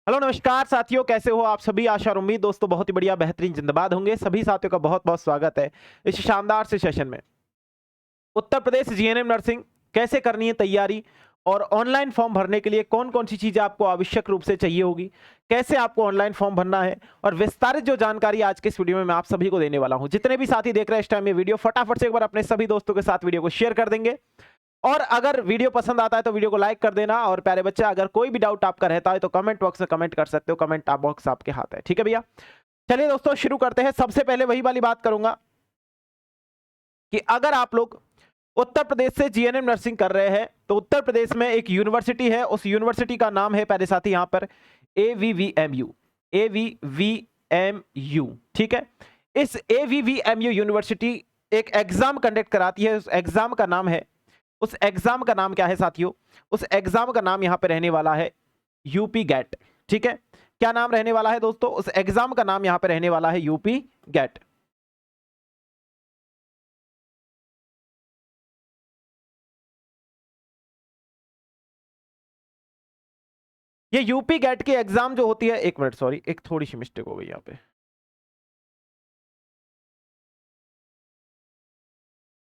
Hello नमस्कार साथियों, कैसे हो आप सभी। आशा और उम्मीद दोस्तों बहुत ही बढ़िया बेहतरीन जिंदाबाद होंगे। सभी साथियों का बहुत बहुत स्वागत है इस शानदार से सेशन में। उत्तर प्रदेश जीएनएम नर्सिंग कैसे करनी है तैयारी, और ऑनलाइन फॉर्म भरने के लिए कौन कौन सी चीजें आपको आवश्यक रूप से चाहिए होगी, कैसे आपको ऑनलाइन फॉर्म भरना है, और विस्तारित जो जानकारी आज के इस वीडियो में मैं आप सभी को देने वाला हूं। जितने भी साथी देख रहे हैं इस टाइम ये वीडियो, फटाफट से एक बार अपने सभी दोस्तों के साथ वीडियो को शेयर कर देंगे। और अगर वीडियो पसंद आता है तो वीडियो को लाइक कर देना। और प्यारे बच्चे, अगर कोई भी डाउट आपका रहता है तो कमेंट बॉक्स में कमेंट कर सकते हो। कमेंट बॉक्स आपके हाथ है, ठीक है भैया। चलिए दोस्तों शुरू करते हैं। सबसे पहले वही वाली बात करूंगा कि अगर आप लोग उत्तर प्रदेश से जीएनएम नर्सिंग कर रहे हैं तो उत्तर प्रदेश में एक यूनिवर्सिटी है, उस यूनिवर्सिटी का नाम है प्यारे साथी यहां पर एवीवीएमयू। एवीवीएमयू, ठीक है। इस एवीवीएमयू यूनिवर्सिटी एक एग्जाम कंडक्ट कराती है। उस एग्जाम का नाम क्या है साथियों? उस एग्जाम का नाम यहां पे रहने वाला है यूपी गेट, ठीक है। क्या नाम रहने वाला है दोस्तों? उस एग्जाम का नाम यहां पे रहने वाला है यूपी गेट। ये यूपी गेट की एग्जाम जो होती है, एक मिनट सॉरी, एक थोड़ी सी मिस्टेक हो गई यहां पे।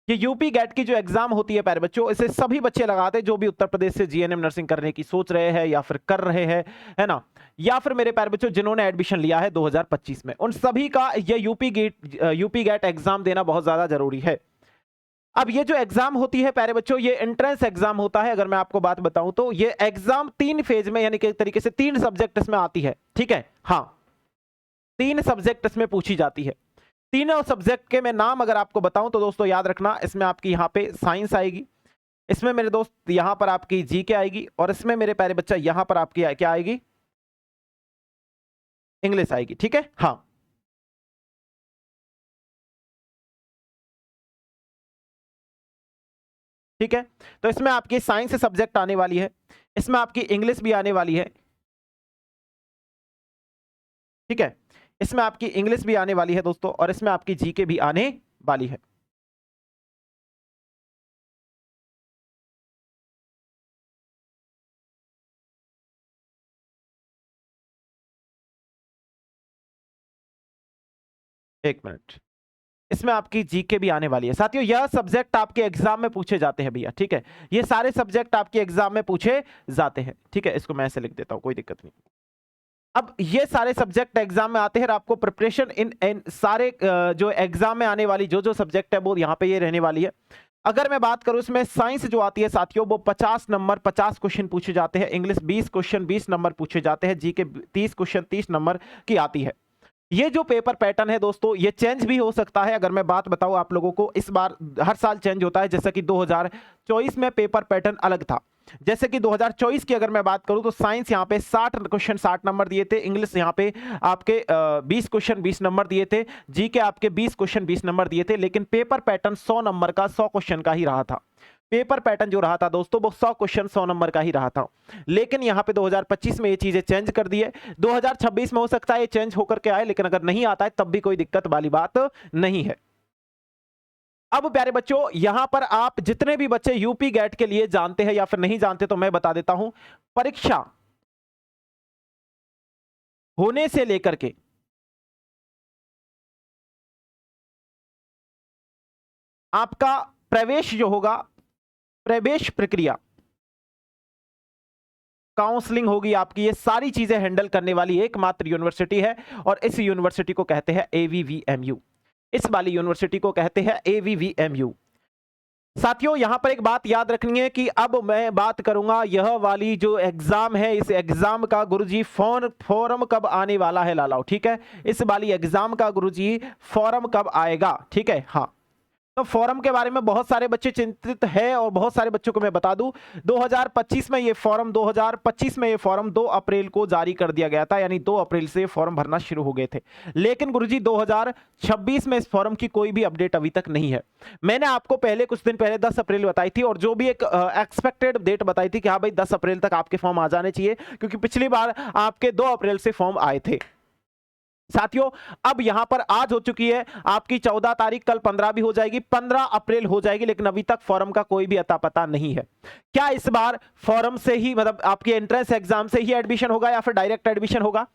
ये यूपी गेट की जो एग्जाम होती है प्यारे बच्चों, इसे सभी बच्चे लगाते हैं जो भी उत्तर प्रदेश से जीएनएम नर्सिंग करने की सोच रहे हैं या फिर कर रहे हैं, है ना। या फिर मेरे प्यारे बच्चों जिन्होंने एडमिशन लिया है 2025 में, उन सभी का ये यूपी गेट एग्जाम देना बहुत ज्यादा जरूरी है। अब ये जो एग्जाम होती है प्यारे बच्चों, ये एंट्रेंस एग्जाम होता है। अगर मैं आपको बात बताऊं तो ये एग्जाम 3 फेज में, यानी कि एक तरीके से 3 सब्जेक्ट इसमें आती है, ठीक है। हाँ, 3 सब्जेक्ट इसमें पूछी जाती है। तीनों सब्जेक्ट के मैं नाम अगर आपको बताऊं तो दोस्तों याद रखना, इसमें आपकी यहां पे साइंस आएगी, इसमें मेरे दोस्त यहां पर आपकी जीके आएगी, और इसमें मेरे प्यारे बच्चा यहां पर आपकी क्या आएगी? इंग्लिश आएगी, ठीक है। हाँ, ठीक है। तो इसमें आपकी साइंस सब्जेक्ट आने वाली है, इसमें आपकी इंग्लिश भी आने वाली है, ठीक है। इसमें आपकी इंग्लिश भी आने वाली है दोस्तों, और इसमें आपकी जीके भी आने वाली है। एक मिनट, इसमें आपकी जीके भी आने वाली है साथियों। यह सब्जेक्ट आपके एग्जाम में पूछे जाते हैं भैया, ठीक है। ये सारे सब्जेक्ट आपके एग्जाम में पूछे जाते हैं, ठीक है। इसको मैं ऐसे लिख देता हूं, कोई दिक्कत नहीं। अब ये सारे सब्जेक्ट एग्जाम में आते हैं, और आपको प्रिपरेशन इन सारे जो एग्जाम में आने वाली जो जो सब्जेक्ट है वो यहाँ पे ये रहने वाली है। अगर मैं बात करूं इसमें साइंस जो आती है साथियों, वो 50 नंबर 50 क्वेश्चन पूछे जाते हैं। इंग्लिश 20 क्वेश्चन 20 नंबर पूछे जाते हैं। जीके 30 क्वेश्चन 30 नंबर की आती है। ये जो पेपर पैटर्न है दोस्तों, ये चेंज भी हो सकता है। अगर मैं बात बताऊं आप लोगों को, इस बार हर साल चेंज होता है। जैसा कि 2024 में पेपर पैटर्न अलग था। जैसे कि 2024 की अगर मैं बात करूं तो साइंस यहाँ पे 60 क्वेश्चन 60 नंबर दिए थे। इंग्लिश यहाँ पे आपके 20 क्वेश्चन 20 नंबर दिए थे। जी के आपके 20 क्वेश्चन 20 नंबर दिए थे। लेकिन पेपर पैटर्न 100 नंबर का 100 क्वेश्चन का ही रहा था। पेपर पैटर्न जो रहा था दोस्तों, वो 100 क्वेश्चन 100 नंबर का ही रहा था। लेकिन यहां पे 2025 में ये चीजें चेंज कर दी है। 2026 में हो सकता है ये चेंज होकर के आए, लेकिन अगर नहीं आता है तब भी कोई दिक्कत वाली बात नहीं है। अब प्यारे बच्चों, यहां पर आप जितने भी बच्चे यूपी गेट के लिए जानते हैं या फिर नहीं जानते, तो मैं बता देता हूं। परीक्षा होने से लेकर के आपका प्रवेश जो होगा, प्रवेश प्रक्रिया, काउंसलिंग होगी आपकी, ये सारी चीजें हैंडल करने वाली एकमात्र यूनिवर्सिटी है। और इस यूनिवर्सिटी को कहते हैं एवीवीएमयू। इस वाली यूनिवर्सिटी को कहते हैं एवीवीएमयू। साथियों यहां पर एक बात याद रखनी है कि अब मैं बात करूंगा यह वाली जो एग्जाम है, इस एग्जाम का गुरुजी फॉर्म कब आने वाला है लालाओ, ठीक है। इस वाली एग्जाम का गुरुजी फॉर्म कब आएगा, ठीक है। हाँ, तो फॉर्म के बारे में बहुत सारे बच्चे चिंतित है, और बहुत सारे बच्चों को मैं बता दूं 2025 में ये फॉर्म 2 अप्रैल को जारी कर दिया गया था। यानी 2 अप्रैल से फॉर्म भरना शुरू हो गए थे। लेकिन गुरुजी 2026 में इस फॉर्म की कोई भी अपडेट अभी तक नहीं है। मैंने आपको पहले कुछ दिन पहले 10 अप्रैल बताई थी, और जो भी एक एक्सपेक्टेड डेट बताई थी कि हाँ भाई 10 अप्रैल तक आपके फॉर्म आ जाने चाहिए, क्योंकि पिछली बार आपके 2 अप्रैल से फॉर्म आए थे। साथियों अब यहां पर आज हो चुकी है आपकी 14 तारीख, कल 15 भी हो जाएगी, 15 अप्रैल हो जाएगी, लेकिन अभी तक फॉर्म का कोई भी अता पता नहीं है। क्या इस बार फॉर्म से ही मतलब आपके एंट्रेंस एग्जाम से ही एडमिशन होगा या फिर डायरेक्ट एडमिशन होगा?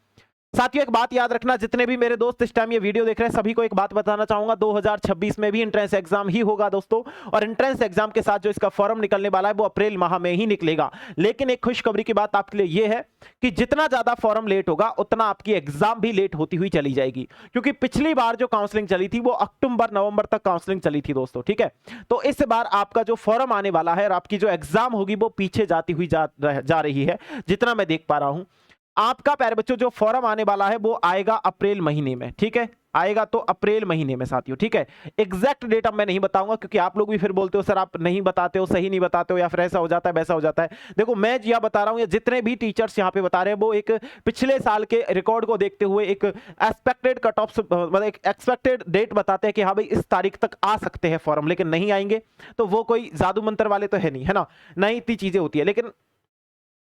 साथियों एक बात याद रखना, जितने भी मेरे दोस्त इस टाइम ये वीडियो देख रहे हैं सभी को एक बात बताना चाहूंगा, 2026 में भी एंट्रेंस एग्जाम ही होगा दोस्तों, और एंट्रेंस एग्जाम के साथ जो इसका फॉर्म निकलने वाला है वो अप्रैल माह में ही निकलेगा। लेकिन एक खुशखबरी की बात आपके लिए ये है कि जितना ज्यादा फॉर्म लेट होगा उतना आपकी एग्जाम भी लेट होती हुई चली जाएगी, क्योंकि पिछली बार जो काउंसलिंग चली थी वो अक्टूबर नवंबर तक काउंसलिंग चली थी दोस्तों, ठीक है। तो इस बार आपका जो फॉर्म आने वाला है और आपकी जो एग्जाम होगी वो पीछे जाती हुई जा रही है, जितना मैं देख पा रहा हूं। आपका प्यारे बच्चों जो फॉर्म आने वाला है वो आएगा अप्रैल महीने में, ठीक है, आएगा तो अप्रैल महीने में साथियों, ठीक है। एग्जैक्ट डेट अब मैं नहीं बताऊंगा, क्योंकि आप लोग भी फिर बोलते हो सर आप नहीं बताते हो, सही नहीं बताते हो, या फिर ऐसा हो जाता है वैसा हो जाता है। देखो मैं यह बता रहा हूं, या जितने भी टीचर्स यहां पे बता रहे हैं वो एक पिछले साल के रिकॉर्ड को देखते हुए एक एक्सपेक्टेड कट ऑफ मतलब एक एक्सपेक्टेड डेट बताते हैं कि हाँ भाई इस तारीख तक आ सकते हैं फॉर्म, लेकिन नहीं आएंगे तो वो कोई जादू मंत्र वाले तो है नहीं, है ना, नहीं इतनी चीजें होती है, लेकिन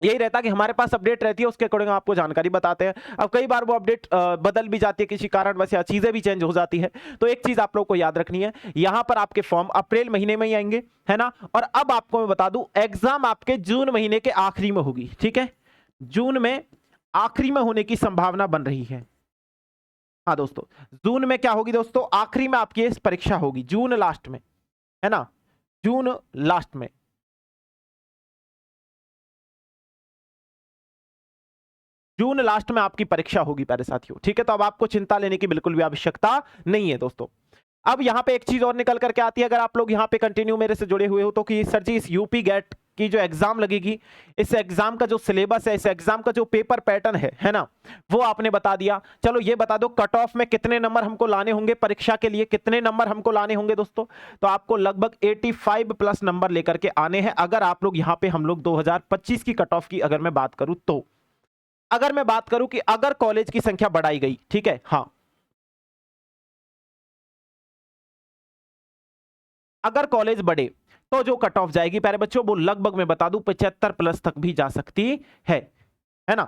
यही रहता कि हमारे पास अपडेट रहती है, उसके अकॉर्डिंग आपको जानकारी बताते हैं। अब कई बार वो अपडेट बदल भी जाती है किसी कारणवश, या चीजें भी चेंज हो जाती है। तो एक चीज आप लोग को याद रखनी है, यहां पर आपके फॉर्म अप्रैल महीने में ही आएंगे, है ना। और अब आपको मैं बता दूं एग्जाम आपके जून महीने के आखिरी में होगी, ठीक है, जून में आखिरी में होने की संभावना बन रही है। हाँ दोस्तों, जून में क्या होगी दोस्तों, आखिरी में आपकी परीक्षा होगी, जून लास्ट में, है ना, जून लास्ट में। जून लास्ट में आपकी परीक्षा होगी प्यारे साथियों, ठीक है। तो अब आपको चिंता लेने की बिल्कुल भी आवश्यकता नहीं है दोस्तों। अब यहां पे एक चीज और निकल करके आती है, अगर आप लोग यहां पे कंटिन्यू मेरे से जुड़े हुए हो तो, कि सर जी इस यूपी गेट की जो एग्जाम लगेगी, इस एग्जाम का जो सिलेबस है, इस एग्जाम का जो पेपर पैटर्न है ना, वो आपने बता दिया। चलो ये बता दो कट ऑफ में कितने नंबर हमको लाने होंगे, परीक्षा के लिए कितने नंबर हमको लाने होंगे दोस्तों। तो आपको लगभग 85 प्लस नंबर लेकर के आने हैं, अगर आप लोग यहां पे हम लोग 2025 की कट ऑफ की अगर मैं बात करूं तो। अगर मैं बात करूं कि अगर कॉलेज की संख्या बढ़ाई गई, ठीक है, हाँ, अगर कॉलेज बढ़े तो जो कट ऑफ जाएगी प्यारे बच्चों वो लगभग मैं बता दूं 75 प्लस तक भी जा सकती है ना।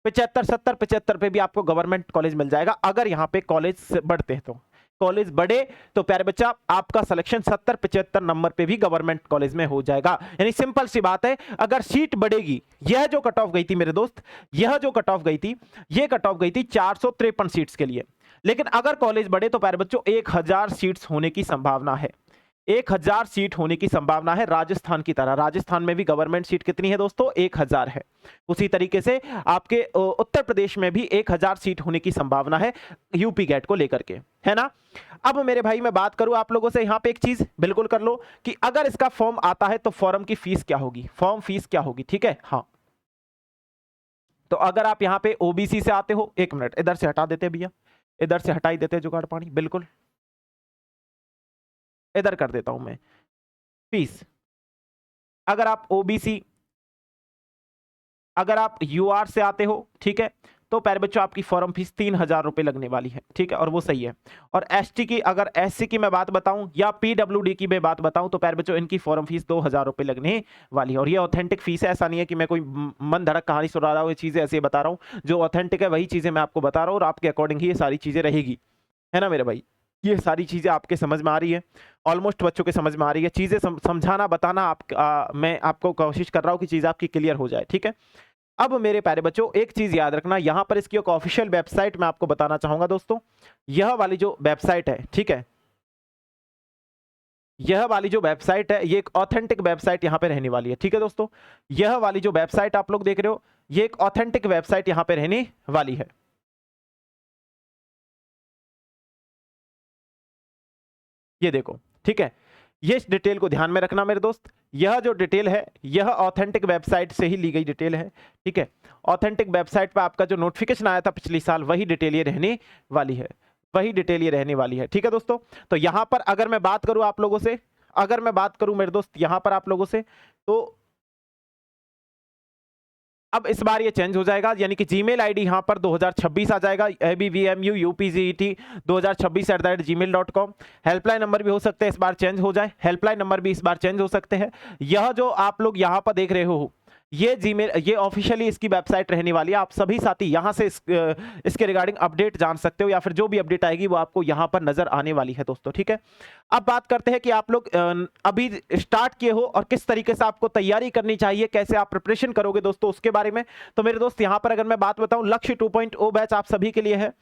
75 70 75 पे भी आपको गवर्नमेंट कॉलेज मिल जाएगा, अगर यहां पे कॉलेज बढ़ते हैं तो। कॉलेज बढ़े तो प्यारे बच्चा आपका सिलेक्शन 70 75 नंबर पे भी गवर्नमेंट कॉलेज में हो जाएगा। यानी सिंपल सी बात है, अगर सीट बढ़ेगी, यह जो कट ऑफ गई थी मेरे दोस्त, यह जो कट ऑफ गई थी, यह कट ऑफ गई थी 453 सीट्स के लिए, लेकिन अगर कॉलेज बढ़े तो प्यारे बच्चों 1000 सीट्स होने की संभावना है, 1000 सीट होने की संभावना है राजस्थान की तरह। राजस्थान में भी गवर्नमेंट सीट कितनी है दोस्तों, 1000 है। उसी तरीके से आपके उत्तर प्रदेश में भी 1000 सीट होने की संभावना है यूपी गेट को लेकर के, है ना। अब मेरे भाई मैं बात करूं आप लोगों से, यहां पे एक चीज बिल्कुल कर लो कि अगर इसका फॉर्म आता है तो फॉर्म की फीस क्या होगी, फॉर्म फीस क्या होगी, ठीक है। हाँ तो अगर आप यहां पे ओबीसी से आते हो, एक मिनट इधर से हटा देते भैया, इधर से हटा ही देते जुगाड़ पानी, बिल्कुल इधर कर देता हूं मैं फीस। अगर आप ओबीसी, अगर आप यूआर से आते हो, ठीक है, तो प्यारे बच्चों आपकी फॉर्म फीस 3000 रुपए लगने वाली है, ठीक है, और वो सही है। और एसटी की, अगर एससी की मैं बात बताऊं या पीडब्ल्यूडी की मैं बात बताऊं तो प्यारे बच्चों इनकी फॉर्म फीस 2000 रुपए लगने वाली है। और ये ऑथेंटिक फीस है, ऐसा नहीं है कि मैं कोई मन धड़क कहानी सुना रहा हूं, ये चीजें ऐसे बता रहा हूं, जो ऑथेंटिक है वही चीजें मैं आपको बता रहा हूं, और आपके अकॉर्डिंग ही ये सारी चीजें रहेगी, है ना मेरे भाई। ये सारी चीजें आपके समझ में आ रही है, ऑलमोस्ट बच्चों के समझ में आ रही है चीजें, समझाना बताना मैं आपको कोशिश कर रहा हूं कि चीज आपकी क्लियर हो जाए, ठीक है। अब मेरे प्यारे बच्चों एक चीज याद रखना, यहां पर इसकी एक ऑफिशियल वेबसाइट मैं आपको बताना चाहूंगा दोस्तों। यह वाली जो वेबसाइट है, ठीक है, यह वाली जो वेबसाइट है ये एक ऑथेंटिक वेबसाइट यहां पे रहने वाली है, ठीक है दोस्तों। यह वाली जो वेबसाइट आप लोग देख रहे हो ये एक ऑथेंटिक वेबसाइट यहां पे रहने वाली है। ये देखो, ठीक है, ये इस डिटेल को ध्यान में रखना मेरे दोस्त, यह जो डिटेल है यह ऑथेंटिक वेबसाइट से ही ली गई डिटेल है, ठीक है। ऑथेंटिक वेबसाइट पे आपका जो नोटिफिकेशन आया था पिछले साल वही डिटेल ये रहने वाली है, वही डिटेल ये रहने वाली है, ठीक है दोस्तों। तो यहां पर अगर मैं बात करूं आप लोगों से, अगर मैं बात करूं मेरे दोस्त यहां पर आप लोगों से, तो अब इस बार ये चेंज हो जाएगा, यानी कि जीमेल आईडी यहां पर 2026 आ जाएगा, abvmu upget 2026@gmail.com। Helpline number भी हो सकते हैं इस बार चेंज हो जाए, हेल्पलाइन नंबर भी इस बार चेंज हो सकते हैं। यह जो आप लोग यहां पर देख रहे हो ये जीमेल, ये ऑफिशियली इसकी वेबसाइट रहने वाली है। आप सभी साथी यहाँ से इसके रिगार्डिंग अपडेट जान सकते हो, या फिर जो भी अपडेट आएगी वो आपको यहाँ पर नजर आने वाली है दोस्तों, ठीक है। अब बात करते हैं कि आप लोग अभी स्टार्ट किए हो और किस तरीके से आपको तैयारी करनी चाहिए, कैसे आप प्रिपरेशन करोगे दोस्तों, उसके बारे में। तो मेरे दोस्त यहाँ पर अगर मैं बात बताऊं, लक्ष्य 2.0 बैच आप सभी के लिए है।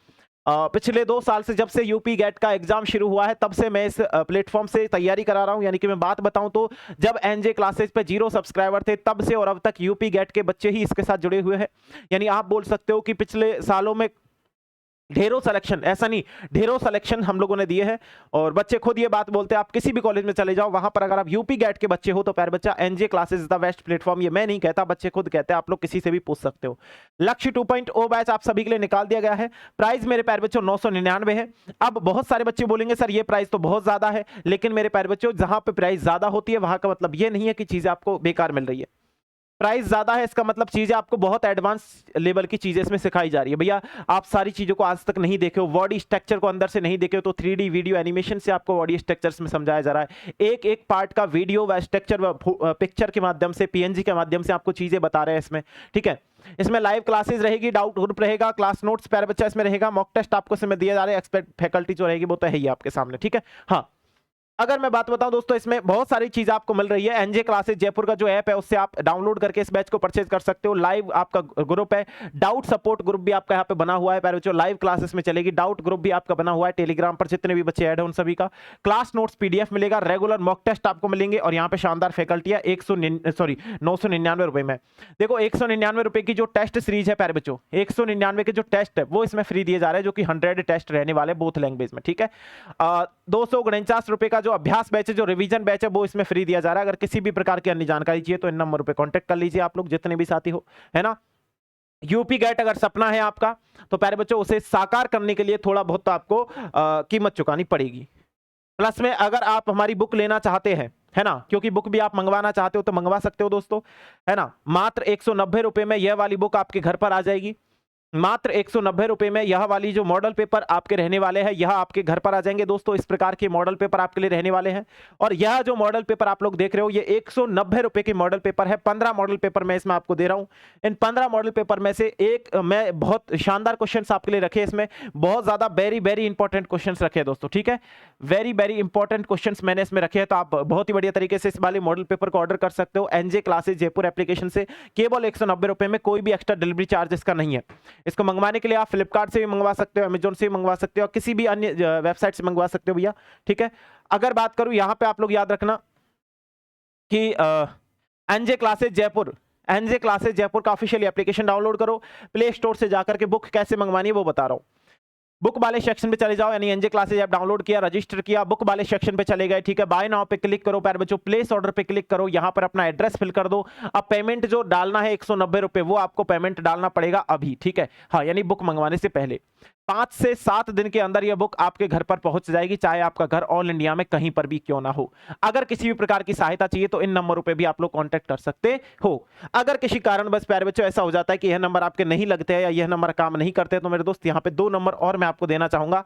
पिछले 2 साल से, जब से यूपी गेट का एग्जाम शुरू हुआ है, तब से मैं इस प्लेटफॉर्म से तैयारी करा रहा हूं। यानी कि मैं बात बताऊं तो जब एनजे क्लासेस पे 0 सब्सक्राइबर थे, तब से और अब तक यूपी गेट के बच्चे ही इसके साथ जुड़े हुए हैं। यानी आप बोल सकते हो कि पिछले सालों में ढेरों सिलेक्शन, ऐसा नहीं, ढेरों सिलेक्शन हम लोगों ने दिए हैं। और बच्चे खुद ये बात बोलते हैं, आप किसी भी कॉलेज में चले जाओ, वहां पर अगर आप यूपी गेट के बच्चे हो तो प्यारे बच्चा, NJ classes is the best platform. ये मैं नहीं कहता, बच्चे खुद कहते हैं, आप लोग किसी से भी पूछ सकते हो। लक्ष्य 2.0 बैच आप सभी के लिए निकाल दिया गया है। प्राइस मेरे प्यारे बच्चों 999 है। अब बहुत सारे बच्चे बोलेंगे सर ये प्राइस तो बहुत ज्यादा है, लेकिन मेरे प्यारे बच्चों, जहां पर प्राइस ज्यादा होती है वहां का मतलब ये नहीं है कि चीजें आपको बेकार मिल रही है। प्राइस ज्यादा है इसका मतलब चीजें आपको बहुत एडवांस लेवल की चीजें इसमें सिखाई जा रही है। भैया आप सारी चीजों को आज तक नहीं देखे हो, बॉडी स्ट्रक्चर को अंदर से नहीं देखे हो, तो 3D वीडियो एनिमेशन से आपको बॉडी स्ट्रक्चर्स में समझाया जा रहा है। एक एक पार्ट का वीडियो व स्ट्रक्चर व पिक्चर के माध्यम से, PNG के माध्यम से आपको चीजें बता रहे हैं इसमें, ठीक है। इसमें लाइव क्लासेस रहेगी, डाउट ग्रुप रहेगा, क्लास नोट्स प्यारे बच्चा इसमें रहेगा, मॉक टेस्ट आपको इसमें दिया जा रहा है, एक्सपर्ट फैकल्टी जो रहेगी वो तो है ही आपके सामने, ठीक है। हाँ, अगर मैं बात बताऊं दोस्तों, इसमें बहुत सारी चीज आपको मिल रही है। एनजे क्लासेस जयपुर का जो ऐप है उससे आप डाउनलोड करके इस बैच को परचेज कर सकते हो। लाइव आपका ग्रुप है, डाउट सपोर्ट ग्रुप भी आपका यहाँ पे बना हुआ है प्यारे बच्चों, लाइव क्लासेस में चलेगी। डाउट ग्रुप भी आपका बना हुआ है टेलीग्राम पर, जितने भी बच्चे ऐड है उन सभी का क्लास नोट्स PDF मिलेगा, रेगुलर मॉक टेस्ट आपको मिलेंगे, और यहाँ पे शानदार फैकल्टी है 999 रुपए में। देखो 199 रुपए की जो टेस्ट सीरीज है प्यारे बच्चों, 199 के जो टेस्ट है वो इसमें फ्री दिए जा रहे हैं, जो कि 100 टेस्ट रहने वाले बोथ लैंग्वेज में, ठीक है। 249 रुपए का जो अभ्यास बैच है, जो रिवीजन बैच है, वो इसमें फ्री दिया जा रहा है। अगर किसी भी प्रकार की अन्य जानकारी चाहिए तो इन नंबरों पे कांटेक्ट कर लीजिए आप लोग, जितने भी साथी हो, है ना। यूपी गेट अगर सपना है आपका तो प्यारे बच्चों उसे साकार करने के लिए थोड़ा बहुत तो आपको कीमत चुकानी पड़ेगी। प्लस में अगर आप हमारी बुक लेना चाहते हैं, है ना, क्योंकि बुक भी आप मंगवाना चाहते हो तो मंगवा सकते हो दोस्तों, है ना। मात्र 190 रुपए में यह वाली बुक आपके घर पर आ जाएगी। मात्र 190 रुपए में यह वाली जो मॉडल पेपर आपके रहने वाले हैं, यह आपके घर पर आ जाएंगे दोस्तों। इस प्रकार के मॉडल पेपर आपके लिए रहने वाले हैं। और यह जो मॉडल पेपर आप लोग देख रहे हो, ये 190 रुपए की मॉडल पेपर है। 15 मॉडल पेपर मैं इसमें आपको दे रहा हूं। इन 15 मॉडल पेपर में से एक मैं बहुत शानदार क्वेश्चंस आपके लिए रखे, इसमें बहुत ज्यादा वेरी वेरी इंपॉर्टेंट क्वेश्चंस रखे हैं दोस्तों, ठीक है। वेरी वेरी इंपॉर्टेंट क्वेश्चंस मैंने इसमें रखे हैं, तो आप बहुत ही बढ़िया तरीके से इस वाले मॉडल पेपर को ऑर्डर कर सकते हो एनजे क्लासेस जयपुर एप्लीकेशन से, केवल 190 रुपए में। कोई भी एक्स्ट्रा डिलीवरी चार्ज इसका नहीं है। इसको मंगवाने के लिए आप फ्लिपकार्ट से भी मंगवा सकते हो, अमेजोन से भी मंगवा सकते हो, और किसी भी अन्य वेबसाइट से मंगवा सकते हो भैया, ठीक है। अगर बात करूं यहां पे, आप लोग याद रखना कि NJ classes Jaipur, NJ classes Jaipur का ऑफिशियल एप्लीकेशन डाउनलोड करो, प्ले स्टोर से जाकर के बुक कैसे मंगवानी है वो बता रहा हूं। बुक वाले सेक्शन पे चले जाओ, यानी एनजे क्लासेस ऐप डाउनलोड किया, रजिस्टर किया, बुक वाले सेक्शन पे चले गए, ठीक है। बाय नाउ पे क्लिक करो प्यारे बच्चों, प्लेस ऑर्डर पे क्लिक करो, यहां पर अपना एड्रेस फिल कर दो। अब पेमेंट जो डालना है 190 रुपए, वो आपको पेमेंट डालना पड़ेगा अभी, ठीक है। हाँ, यानी बुक मंगवाने से पहले 5 से 7 दिन के अंदर यह बुक आपके घर पर पहुंच जाएगी, चाहे आपका घर ऑल इंडिया में कहीं पर भी क्यों ना हो। अगर किसी भी प्रकार की सहायता चाहिए तो इन नंबरों पे भी आप लोग कांटेक्ट कर सकते हो। अगर किसी कारण बस प्यारे बच्चों ऐसा हो जाता है कि यह नंबर आपके नहीं लगते हैं या यह नंबर काम नहीं करते, तो मेरे दोस्त यहाँ पे 2 नंबर और मैं आपको देना चाहूंगा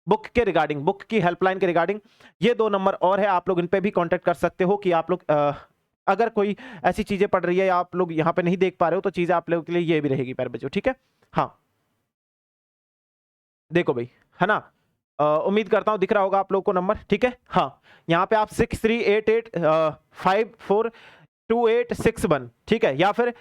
बुक के रिगार्डिंग, बुक की हेल्पलाइन के रिगार्डिंग। ये 2 नंबर और है, आप लोग इन पे भी कांटेक्ट कर सकते हो कि आप लोग अगर कोई ऐसी चीजें पड़ रही है या आप लोग यहाँ पे नहीं देख पा रहे हो, तो चीजें आप लोगों के लिए ये भी रहेगी प्यारे बच्चों, ठीक है। हाँ देखो भाई, है ना, उम्मीद करता हूं दिख रहा होगा आप लोगों को नंबर, ठीक है। हाँ, यहाँ पे आप 6388542861, ठीक है, या फिर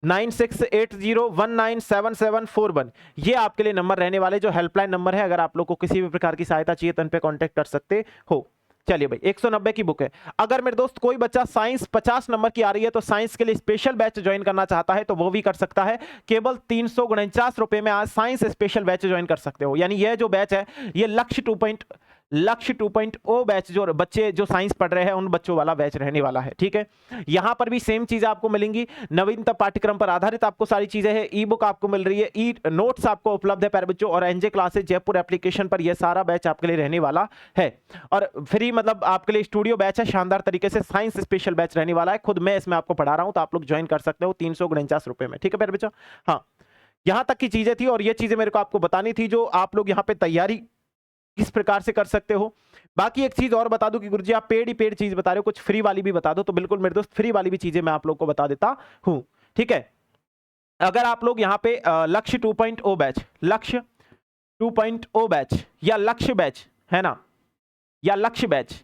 9680197741, ये आपके लिए नंबर रहने वाले जो हेल्पलाइन नंबर है। अगर आप लोग को किसी भी प्रकार की सहायता चाहिए तो इन पे कांटेक्ट कर सकते हो। चलिए भाई, 190 की बुक है। अगर मेरे दोस्त कोई बच्चा साइंस 50 नंबर की आ रही है तो साइंस के लिए स्पेशल बैच ज्वाइन करना चाहता है तो वो भी कर सकता है। केवल 349 रुपए में आज साइंस स्पेशल बैच ज्वाइन कर सकते हो। यानी यह जो बैच है ये लक्ष्य 2.0 बैच, जो बच्चे जो साइंस पढ़ रहे हैं उन बच्चों वाला बैच रहने वाला है, ठीक है। यहां पर भी सेम चीजें आपको मिलेंगी, नवीनतम पाठ्यक्रम पर आधारित आपको सारी चीजें हैं। ई बुक आपको मिल रही है, ई नोट्स आपको उपलब्ध है प्यारे बच्चों, और एनजे क्लासेस जयपुर एप्लीकेशन पर यह सारा बैच आपके लिए रहने वाला है। और फ्री मतलब आपके लिए स्टूडियो बैच है, शानदार तरीके से साइंस स्पेशल बैच रहने वाला है। खुद मैं इसमें आपको पढ़ा रहा हूं, तो आप लोग ज्वाइन कर सकते हो 349 रुपए में, ठीक है प्यारे बच्चों। हाँ, यहां तक की चीजें थी और ये चीजें मेरे को आपको बतानी थी, जो आप लोग यहाँ पे तैयारी किस प्रकार से कर सकते हो। बाकी एक चीज और बता दूं कि गुरुजी आप पेड ही पेड चीज बता रहे हो, कुछ फ्री वाली भी बता दो। तो बिल्कुल मेरे दोस्त, फ्री वाली भी चीजें मैं आप लोग को बता देता हूं। ठीक है। अगर आप लोग यहाँ पे लक्ष्य 2.0 बैच, लक्ष्य 2.0 बैच या लक्ष्य बैच है ना, या लक्ष्य बैच,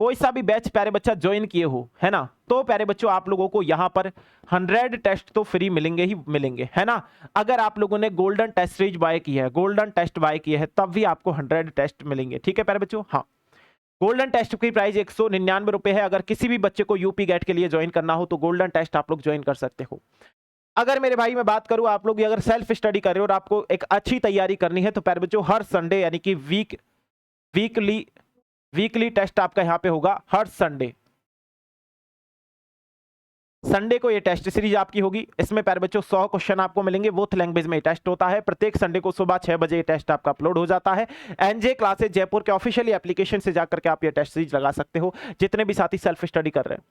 कोई सा भी बैच प्यारे बच्चा ज्वाइन किए हो है ना, तो प्यारे बच्चों आप लोगों को यहाँ पर 100 टेस्ट तो फ्री मिलेंगे ही मिलेंगे, है ना। अगर आप लोगों ने गोल्डन टेस्ट सीरीज बाय की है, गोल्डन टेस्ट बाय किया है, तब भी आपको 100 टेस्ट मिलेंगे, ठीक है प्यारे बच्चों। हाँ, गोल्डन टेस्ट की प्राइस 199 रुपए है। अगर किसी भी बच्चे को यूपी गेट के लिए ज्वाइन करना हो तो गोल्डन टेस्ट आप लोग ज्वाइन कर सकते हो। अगर मेरे भाई मैं बात करूं, आप लोग अगर सेल्फ स्टडी कर रहे हो और आपको एक अच्छी तैयारी करनी है, तो प्यारे बच्चों हर संडे यानी कि वीकली टेस्ट आपका यहां पे होगा हर संडे को ये टेस्ट सीरीज आपकी होगी। इसमें प्यारे बच्चों 100 क्वेश्चन आपको मिलेंगे, वोथ लैंग्वेज में टेस्ट होता है। प्रत्येक संडे को सुबह 6 बजे ये टेस्ट आपका अपलोड हो जाता है। एनजे क्लासेस जयपुर के ऑफिशियली एप्लीकेशन से जाकर के आप ये टेस्ट सीरीज लगा सकते हो, जितने भी साथी सेल्फ स्टडी कर रहे हैं।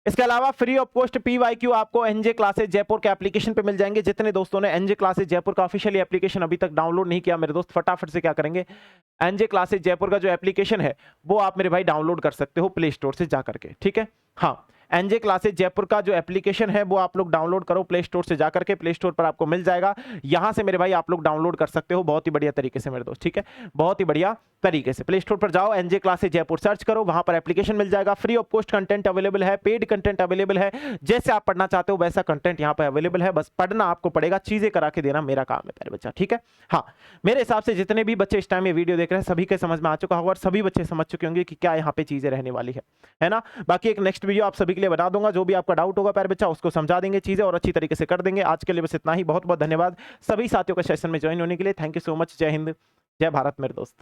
इसके अलावा फ्री ऑफ कॉस्ट पीवाईक्यू आपको एनजे क्लासेस जयपुर के एप्लीकेशन पे मिल जाएंगे। जितने दोस्तों ने एनजे क्लासेस जयपुर का ऑफिशियल एप्लीकेशन अभी तक डाउनलोड नहीं किया, मेरे दोस्त फटाफट से क्या करेंगे, एनजे क्लासेस जयपुर का जो एप्लीकेशन है वो आप मेरे भाई डाउनलोड कर सकते हो प्ले स्टोर से जाकर के, ठीक है। हाँ, एनजे क्लासेस जयपुर का जो एप्लीकेशन है वो आप लोग डाउनलोड करो प्ले स्टोर से जाकर के, प्ले स्टोर पर आपको मिल जाएगा। यहां से मेरे भाई आप लोग डाउनलोड कर सकते हो बहुत ही बढ़िया तरीके से मेरे दोस्त, ठीक है, बहुत ही बढ़िया तरीके से। प्ले स्टोर पर जाओ, एनजे क्लासेस जयपुर सर्च करो, वहां पर एप्लीकेशन मिल जाएगा। Free of cost content available है, पेड कंटेंट अवेलेबल है, जैसे आप पढ़ना चाहते हो वैसा कंटेंट यहाँ पर अवेलेबल है। बस पढ़ना आपको पड़ेगा, चीजें करा के देना मेरा काम है प्यारे बच्चा, ठीक है। हाँ, मेरे हिसाब से जितने भी बच्चे इस टाइम ये वीडियो देख रहे हैं सभी के समझ में आ चुका होगा और सभी बच्चे समझ चुके होंगे कि क्या यहाँ पे चीजें रहने वाली है ना। बाकी एक नेक्स्ट वीडियो आप सभी के लिए बना दूंगा, जो भी आपका डाउट होगा प्यारे बच्चा उसको समझा देंगे चीजें और अच्छी तरीके से कर देंगे। आज के लिए बस इतना ही, बहुत बहुत धन्यवाद सभी साथियों का सेशन में ज्वाइन होने के लिए। Thank you so much. जय हिंद, जय भारत मेरे दोस्त।